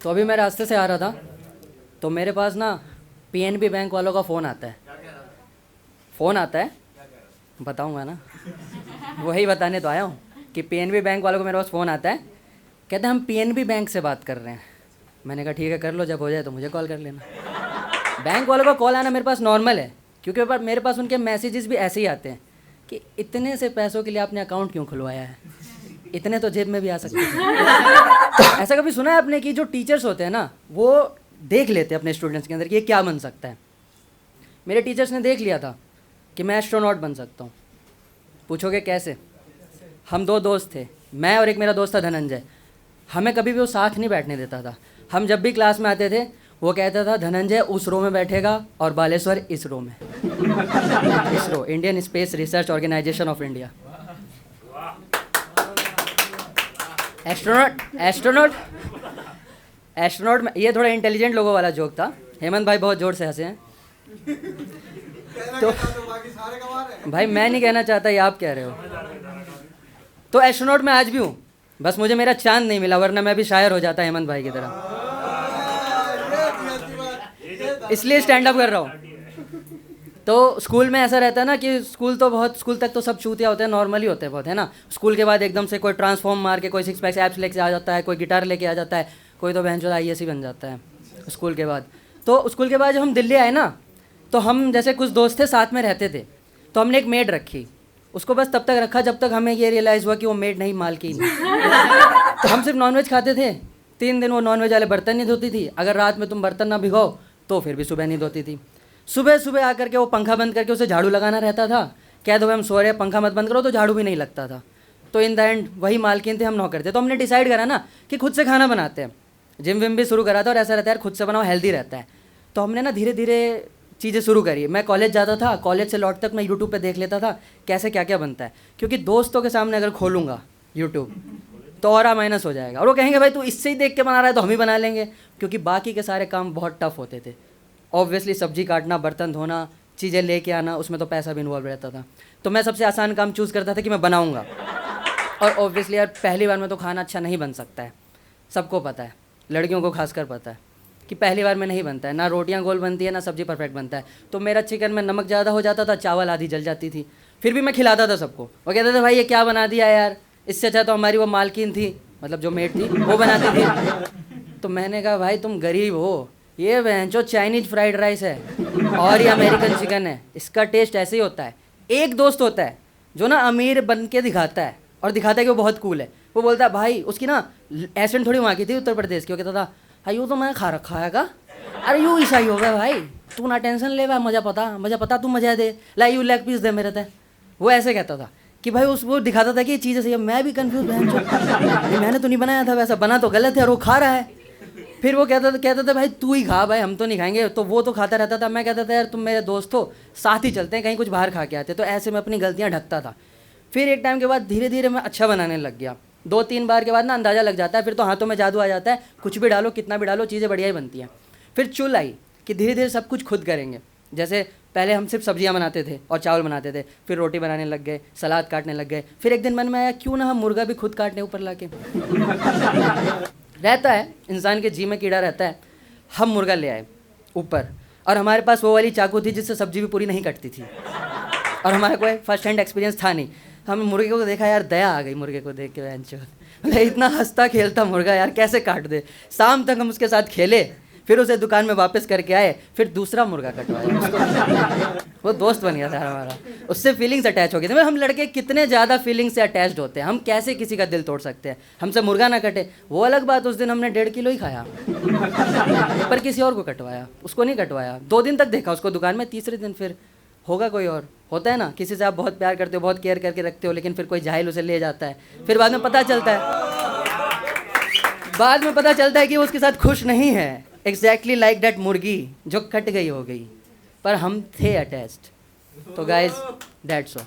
तो अभी मैं रास्ते से आ रहा था, तो मेरे पास ना पीएनबी बैंक वालों का फ़ोन आता है। फ़ोन आता है, बताऊंगा ना, वही बताने तो आया हूँ कि पीएनबी बैंक वालों को मेरे पास फ़ोन आता है। कहते हैं हम पीएनबी बैंक से बात कर रहे हैं। मैंने कहा ठीक है कर लो, जब हो जाए तो मुझे कॉल कर लेना। बैंक वालों का कॉल आना मेरे पास नॉर्मल है, क्योंकि मेरे पास उनके मैसेजेस भी ऐसे ही आते हैं कि इतने से पैसों के लिए आपने अकाउंट क्यों खुलवाया है, इतने तो जेब में भी आ सकते हैं। ऐसा कभी सुना है आपने कि जो टीचर्स होते हैं ना, वो देख लेते हैं अपने स्टूडेंट्स के अंदर कि ये क्या बन सकता है। मेरे टीचर्स ने देख लिया था कि मैं एस्ट्रोनॉट बन सकता हूँ। पूछोगे कैसे? हम दो दोस्त थे, मैं और एक मेरा दोस्त था धनंजय। हमें कभी भी वो साथ नहीं बैठने देता था। हम जब भी क्लास में आते थे, वो कहता था धनंजय उस रो में बैठेगा और बालेश्वर इस रो में। ISRO, Indian space research organisation of India. Astronaut astronaut astronaut में ये थोड़ा इंटेलिजेंट लोगों वाला जोक था। हेमंत भाई बहुत ज़ोर से हंसे हैं। तो भाई मैं नहीं कहना चाहता, ये आप कह रहे हो। तो एस्ट्रोनॉट में आज भी हूँ, बस मुझे मेरा चांद नहीं मिला, वरना मैं भी शायर हो जाता हेमंत भाई की तरह। इसलिए स्टैंड अप कर रहा हूँ। तो स्कूल में ऐसा रहता है ना कि स्कूल तक तो सब चूतिया होते हैं, नॉर्मली होते हैं बहुत, है ना। स्कूल के बाद एकदम से कोई ट्रांसफॉर्म मार के कोई सिक्स पैक एप्स लेके आ जाता है, कोई गिटार लेके आ जाता है, कोई तो बहन चोद IAS ही बन जाता है स्कूल के बाद। तो स्कूल के बाद जब हम दिल्ली आए ना, तो हम जैसे कुछ दोस्त थे साथ में रहते थे, तो हमने एक मेड रखी। उसको बस तब तक रखा जब तक हमें ये रियलाइज़ हुआ कि वो मेड नहीं, मालकिन। तो हम सिर्फ नॉनवेज खाते थे। 3 दिन वो नॉनवेज वाले बर्तन नहीं धोती थी। अगर रात में तुम बर्तन ना भिगो तो फिर भी सुबह नहीं धोती थी। सुबह सुबह आकर के वो पंखा बंद करके उसे झाड़ू लगाना रहता था। कह दो हम सो रहे, पंखा मत बंद करो, तो झाड़ू भी नहीं लगता था। तो इन द एंड वही मालकिन थे, हम नौकर थे। तो हमने डिसाइड करा ना कि खुद से खाना बनाते हैं। जिम विम भी शुरू करा था, और ऐसा रहता है यार खुद से बनाओ, हेल्दी रहता है। तो हमने ना धीरे धीरे चीज़ें शुरू करी। मैं कॉलेज जाता था, कॉलेज से लौट तक मैं यूट्यूब पे देख लेता था कैसे क्या क्या बनता है, क्योंकि दोस्तों के सामने अगर खोलूँगा यूट्यूब तो और माइनस हो जाएगा, और वो कहेंगे भाई तू इससे ही देख के बना रहा है तो हम ही बना लेंगे, क्योंकि बाकी के सारे काम बहुत टफ होते थे। ऑब्वियसली सब्जी काटना, बर्तन धोना, चीज़ें लेके आना, उसमें तो पैसा भी इन्वॉल्व रहता था। तो मैं सबसे आसान काम चूज़ करता था कि मैं बनाऊँगा। और ऑब्वियसली यार पहली बार में तो खाना अच्छा नहीं बन सकता है, सबको पता है, लड़कियों को खासकर पता है कि पहली बार में नहीं बनता है। ना रोटियां गोल बनती है, ना सब्जी परफेक्ट बनता है। तो मेरा चिकन में नमक ज़्यादा हो जाता था, चावल आधी जल जाती थी। फिर भी मैं खिलाता था सबको। वो कहते थे भाई ये क्या बना दिया यार, इससे अच्छा तो हमारी वो मालकिन थी, मतलब जो मेड थी, वो बनाती थी। तो मैंने कहा भाई तुम गरीब हो, ये जो चाइनीज फ्राइड राइस है और ये अमेरिकन चिकन है, इसका टेस्ट ऐसे ही होता है। एक दोस्त होता है जो ना अमीर बन के दिखाता है और दिखाता है कि वो बहुत कूल है। वो बोलता है भाई, उसकी ना एसेंट थोड़ी वहाँ की थी, उत्तर प्रदेश की। वो कहता था हाँ यूँ तो मैं खा रखा है का, अरे यूँ ईसाई हो गया भाई, तू ना टेंशन ले भाई, मुझे पता तू मजा दे, ला यू लेग पीस दे मेरे तय। वो ऐसे कहता था कि भाई वो दिखाता था कि ये चीज़ें सही है। मैं भी कन्फ्यूज, मैंने तो नहीं बनाया था, वैसा बना तो गलत है, और वो खा रहा है। फिर वो कहता था भाई तू ही खा भाई, हम तो नहीं खाएंगे। तो वो तो खाता रहता था। मैं कहता था यार तुम मेरे दोस्त हो, साथ ही चलते हैं, कहीं कुछ बाहर खा के आते। तो ऐसे मैं अपनी गलतियाँ ढकता था। फिर एक टाइम के बाद धीरे धीरे मैं अच्छा बनाने लग गया। 2-3 बार के बाद ना अंदाज़ा लग जाता है, फिर तो हाथों में जादू आ जाता है, कुछ भी डालो, कितना भी डालो, चीज़ें बढ़िया ही बनती हैं। फिर चुल आई कि धीरे धीरे सब कुछ खुद करेंगे। जैसे पहले हम सिर्फ सब्जियां बनाते थे और चावल बनाते थे, फिर रोटी बनाने लग गए, सलाद काटने लग गए। फिर एक दिन मन में आया क्यों ना हम मुर्गा भी खुद काटने ऊपर ला के। रहता है इंसान के जी में कीड़ा रहता है। हम मुर्गा ले आए ऊपर, और हमारे पास वो वाली चाकू थी जिससे सब्जी भी पूरी नहीं कटती थी, और हमारा कोई फर्स्ट हैंड एक्सपीरियंस था नहीं। हम मुर्गे को देखा, यार दया आ गई मुर्गे को देख के, मतलब इतना हंसता खेलता मुर्गा, यार कैसे काट दे। शाम तक हम उसके साथ खेले, फिर उसे दुकान में वापस करके आए, फिर दूसरा मुर्गा कटवाया। वो दोस्त बन गया था हमारा, उससे फीलिंग्स अटैच हो गई थी। मतलब हम लड़के कितने ज़्यादा फीलिंग्स से अटैच्ड होते हैं, हम कैसे किसी का दिल तोड़ सकते हैं। हमसे मुर्गा ना कटे वो अलग बात, उस दिन हमने 1.5 किलो ही खाया, पर किसी और को कटवाया, उसको नहीं कटवाया। 2 दिन तक देखा उसको दुकान में, तीसरे दिन फिर होगा कोई और। होता है ना, किसी से आप बहुत प्यार करते हो, बहुत केयर करके रखते हो, लेकिन फिर कोई जाहिल उसे ले जाता है। फिर बाद में पता चलता है कि वो उसके साथ खुश नहीं है। एग्जैक्टली लाइक दैट मुर्गी जो कट गई हो गई, पर हम थे अटैच्ड। तो गाइज दैट्स ऑल।